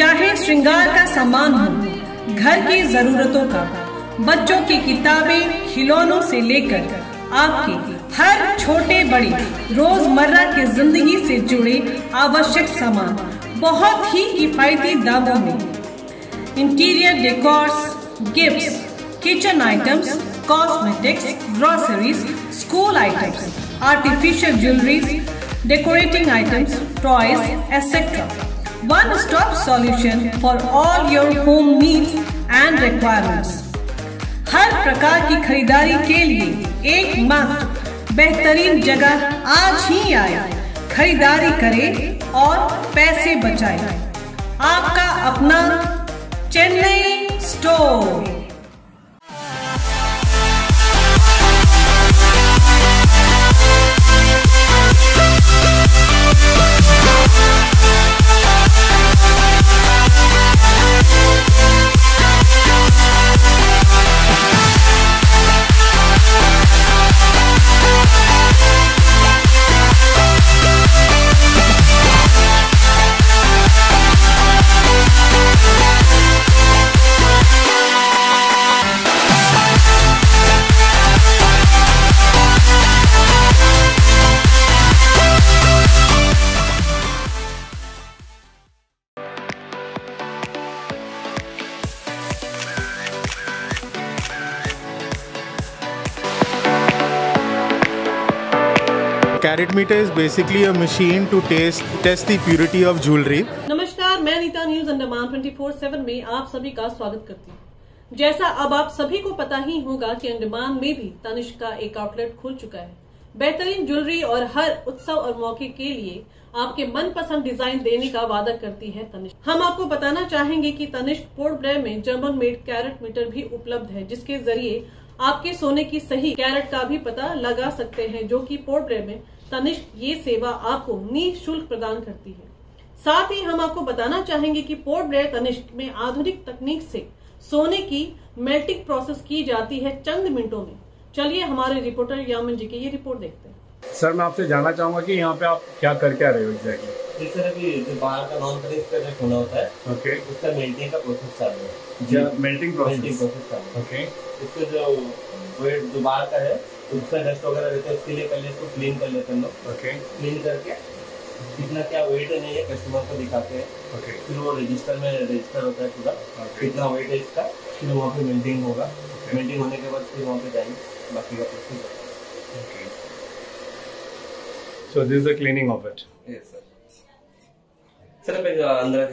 चाहे श्रृंगार का सामान हो, घर की जरूरतों का, बच्चों की किताबें, खिलौनों से लेकर आपके हर छोटे बड़े रोजमर्रा की जिंदगी से जुड़े आवश्यक सामान बहुत ही किफायती दामों में। Interior decors, gifts, kitchen items, cosmetics, groceries, school items, artificial jewelleries, decorating items, toys, etc. One-stop solution for all your home needs and requirements. हर प्रकार की खरीदारी के लिए एकमात्र बेहतरीन जगह आज ही आए। खरीदारी करें और पैसे बचाएं। आपका अपना Chennai store. Carat meter is basically a machine to test the purity of jewelry. नमस्कार, मैं अनीता न्यूज अंडमान 24/7 में आप सभी का स्वागत करती हूँ। जैसा अब आप सभी को पता ही होगा कि अंडमान में भी तनिष्क का एक आउटलेट खुल चुका है। बेहतरीन ज्वेलरी और हर उत्सव और मौके के लिए आपके मनपसंद डिजाइन देने का वादा करती है तनिष्क। हम आपको बताना चाहेंगे कि तनिष्क पोर्ट ब्लेयर में जर्मन मेड कैरेट मीटर भी उपलब्ध है, जिसके जरिए आपके सोने की सही कैरेट का भी पता लगा सकते हैं, जो कि पोर्ट ब्लेयर में तनिष्क ये सेवा आपको निःशुल्क प्रदान करती है। साथ ही हम आपको बताना चाहेंगे कि पोर्ट ब्लेयर तनिष्क में आधुनिक तकनीक से सोने की मेल्टिंग प्रोसेस की जाती है चंद मिनटों में। चलिए हमारे रिपोर्टर यामिन जी की ये रिपोर्ट देखते हैं। सर, मैं आपसे जानना चाहूंगा कि यहाँ पे आप क्या करके आ रहे हो एग्जैक्टली? सर, अभी जो बाहर का नॉन तनिष्क का जो होना होता है, ओके, उसका मेल्टिंग का प्रोसेस चालू है। जी, मेल्टिंग प्रोसेस चालू है। ओके, इसका जो वेट जो बाहर का है, उसका डस्ट वगैरह रहता है, उसके लिए पहले इसको क्लीन कर लेते हैं लोग। ओके, क्लीन करके कितना क्या वेट है नहीं है कस्टमर को दिखाते हैं। ओके, फिर वो रजिस्टर में रजिस्टर होता है पूरा, कितना वेट है इसका, फिर वहाँ पे मेल्टिंग होगा। मेल्टिंग होने के बाद फिर वहाँ पे जाएंगे बाकी का process. Okay, so this is the cleaning of it. Yes sir. Sir पे अंदर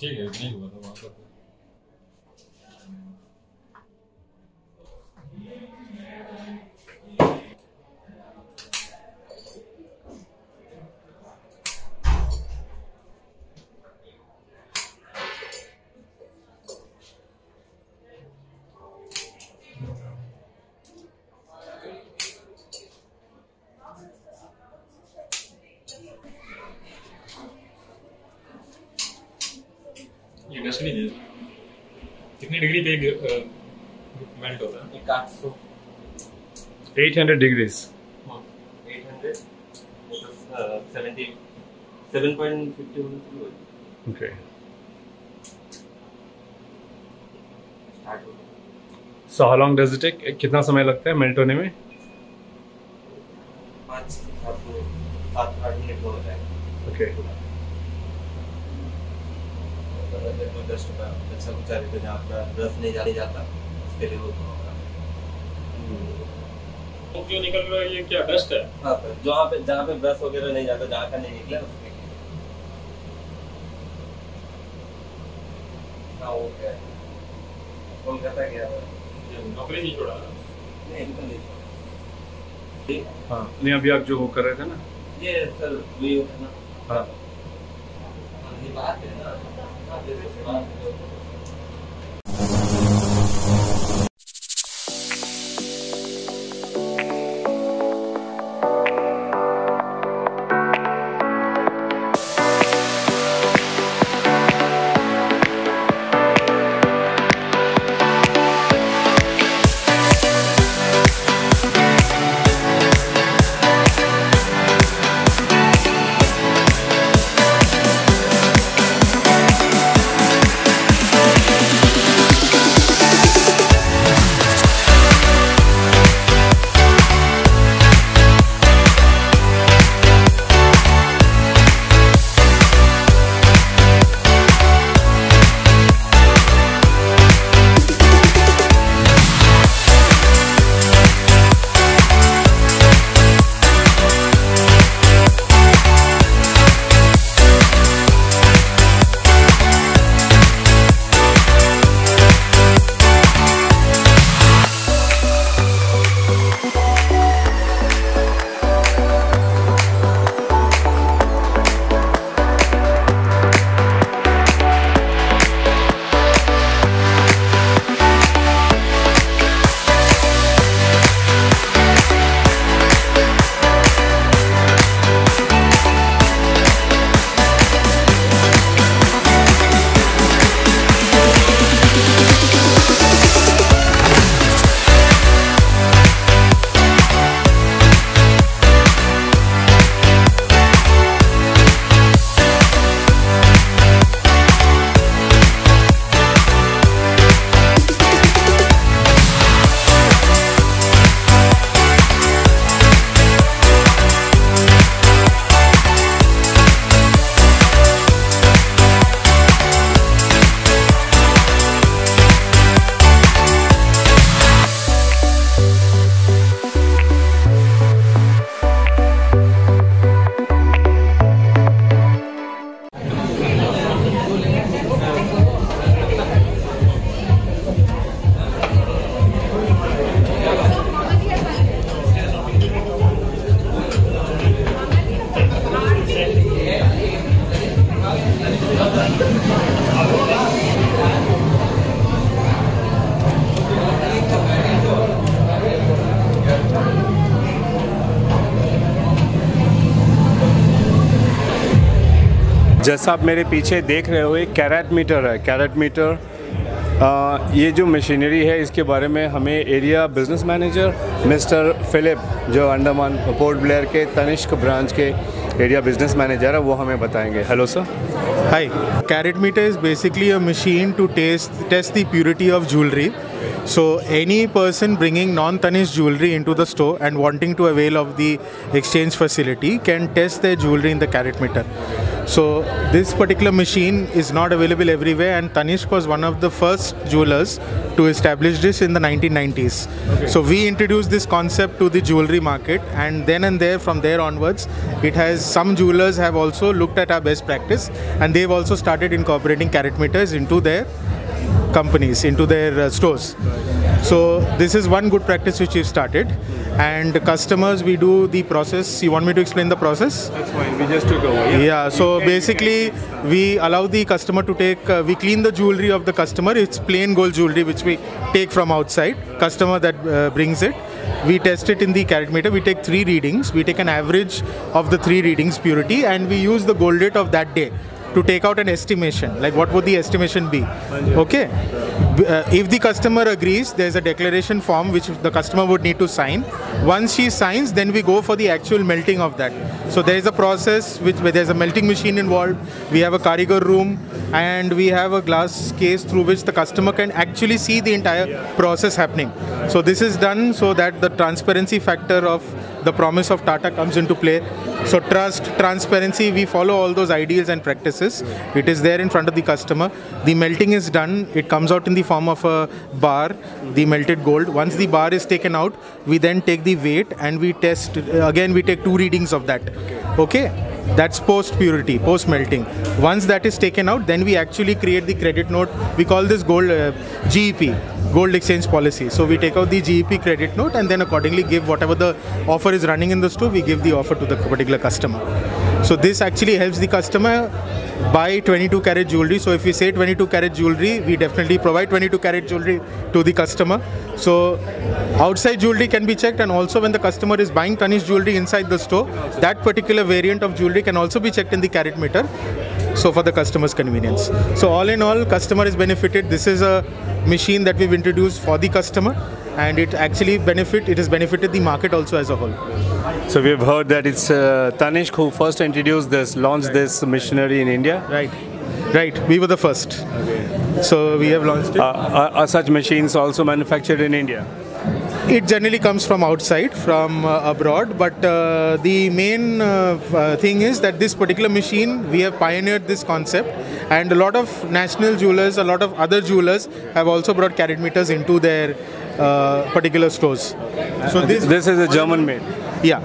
ठीक है, नहीं हुआ था वहाँ पर। ये डस्ट नहीं है। कितनी डिग्री पे मेल्ट होता है? 800 degrees. 800 7.50 okay, so how long does it take? कितना समय लगता है मेल्ट होने में? 5 से 7 मिनट हो जाएगा। ओके, डस्ट का अच्छा कुछ है जहाँ पर रस नहीं जाने जाता, उसके लिए वो होगा। जो निकल रहा है ये क्या डस्ट है? हाँ, जहाँ पे ब्रश वगैरह नहीं जाता, जहाँ का नहीं निकला उसके लिए। हाँ, वो क्या है, कोलकाता गया है, नौकरी नहीं छोड़ा? नहीं, बिल्कुल नहीं छोड़ा। हाँ, नहीं अभी आप जो वो कर रहे थे ना, ये सर वही होता है ना। हाँ, ये बात है ना, बात जैसा आप मेरे पीछे देख रहे हो एक कैरेट मीटर है। कैरेट मीटर ये जो मशीनरी है इसके बारे में हमें area business manager mister Philip जो अंडमान पोर्ट ब्लेयर के तनिष्क ब्रांच के एरिया बिजनेस मैनेजर है वो हमें बताएंगे। Hello sir. Hi. Carat meter is basically a machine to test the purity of jewelry. So any person bringing non-Tanishq jewelry into the store and wanting to avail of the exchange facility can test their jewelry in the carat meter. So this particular machine is not available everywhere, and Tanishq was one of the first jewelers to establish this in the 1990s. Okay. So we introduced this concept to the jewelry market, and then and there, from there onwards, it has some jewelers have also looked at our best practice, and they've also started incorporating carat meters into their companies, into their stores. So this is one good practice which we've started. And customers, we do the process. You want me to explain the process? That's fine. We just took over. Yeah. So basically, we allow the customer to take. We clean the jewelry of the customer. It's plain gold jewelry which we take from outside. Customer that brings it. We test it in the carat meter. We take 3 readings. We take an average of the 3 readings purity, and we use the gold rate of that day to take out an estimation, like what would the estimation be. Okay. If the customer agrees, there's a declaration form which the customer would need to sign. Once she signs, then we go for the actual melting of that. So there is a process where there's a melting machine involved. We have a karigar room, and we have a glass case through which the customer can actually see the entire process happening. So this is done so that the transparency factor of the promise of Tata comes into play. So trust, transparency, we follow all those ideals and practices. It is there in front of the customer. The melting is done. It comes out in the form of a bar, the melted gold. Once the bar is taken out, we then take the weight and we test. Again, we take 2 readings of that. Okay. That's post purity, post melting. Once that is taken out, then we actually create the credit note. We call this gold GEP, gold exchange policy. So we take out the GEP credit note and then accordingly give whatever the offer is running in the store, we give the offer to the particular customer. So this actually helps the customer buy 22 carat jewelry. So if we say 22 carat jewelry, we definitely provide 22 carat jewelry to the customer. So outside jewelry can be checked, and also when the customer is buying Tanishq jewelry inside the store, that particular variant of jewelry can also be checked in the carat meter. So for the customer's convenience. So all in all, customer is benefited. This is a machine that we've introduced for the customer, and it actually has benefited the market also as a whole. So we've heard that it's Tanishq who first introduced this, launched this machinery in India. Right. We were the first. Okay. So we have launched it. Are such machines also manufactured in India? It generally comes from outside, from abroad, but the main thing is that this particular machine, we have pioneered this concept, and a lot of national jewelers, a lot of other jewelers have also brought carat meters into their particular stores. So this is a German made. Yeah.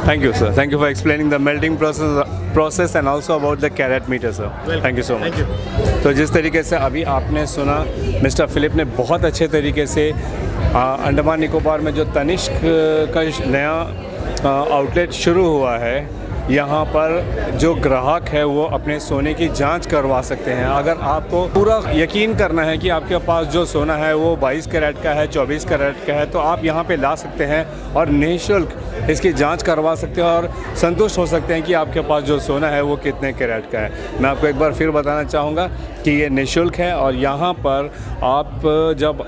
Thank you, sir. Thank you for explaining the melting process and also about the carat meter, sir. Welcome. Thank you so much. Thank you. तो जिस तरीके से अभी आपने सुना, mister Philip ने बहुत अच्छे तरीके से अंडमान निकोबार में जो तनिष्क का नया आउटलेट शुरू हुआ है, यहाँ पर जो ग्राहक है वो अपने सोने की जांच करवा सकते हैं। अगर आपको पूरा यकीन करना है कि आपके पास जो सोना है वो 22 कैरेट का है, 24 कैरेट का है, तो आप यहाँ पे ला सकते हैं और निःशुल्क इसकी जांच करवा सकते हैं और संतुष्ट हो सकते हैं कि आपके पास जो सोना है वो कितने कैरेट का है। मैं आपको एक बार फिर बताना चाहूँगा कि ये निःशुल्क है, और यहाँ पर आप जब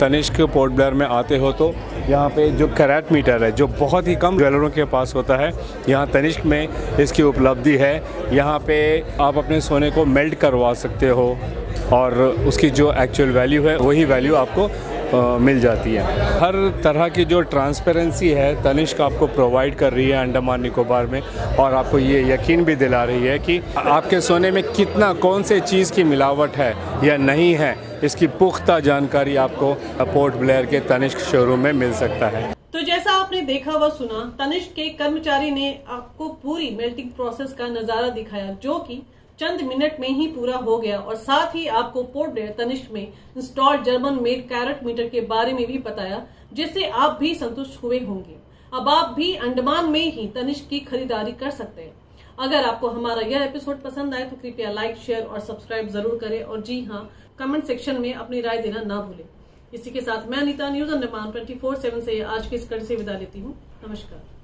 तनिष्क पोर्ट ब्लेयर में आते हो तो यहाँ पे जो कैरेट मीटर है, जो बहुत ही कम ज्वेलरों के पास होता है, यहाँ तनिष्क में इसकी उपलब्धि है। यहाँ पे आप अपने सोने को मेल्ट करवा सकते हो और उसकी जो एक्चुअल वैल्यू है वही वैल्यू आपको मिल जाती है। हर तरह की जो ट्रांसपेरेंसी है तनिष्क आपको प्रोवाइड कर रही है अंडमान निकोबार में, और आपको ये यकीन भी दिला रही है कि आपके सोने में कितना, कौन से चीज़ की मिलावट है या नहीं है, इसकी पुख्ता जानकारी आपको पोर्ट ब्लेयर के तनिष्क शोरूम में मिल सकता है। तो जैसा आपने देखा व सुना, तनिष्क के कर्मचारी ने आपको पूरी मेल्टिंग प्रोसेस का नजारा दिखाया, जो कि चंद मिनट में ही पूरा हो गया, और साथ ही आपको पोर्ट ब्लेयर तनिष्क में installed German made carat meter के बारे में भी बताया, जिससे आप भी संतुष्ट हुए होंगे। अब आप भी अंडमान में ही तनिष्क की खरीदारी कर सकते हैं। अगर आपको हमारा यह एपिसोड पसंद आए तो कृपया लाइक, शेयर और सब्सक्राइब जरूर करें, और जी हाँ, कमेंट सेक्शन में अपनी राय देना ना भूलें। इसी के साथ मैं अनीता, न्यूज अंडमान 24/7 से आज की इस कड़ी से विदा लेती हूँ। नमस्कार।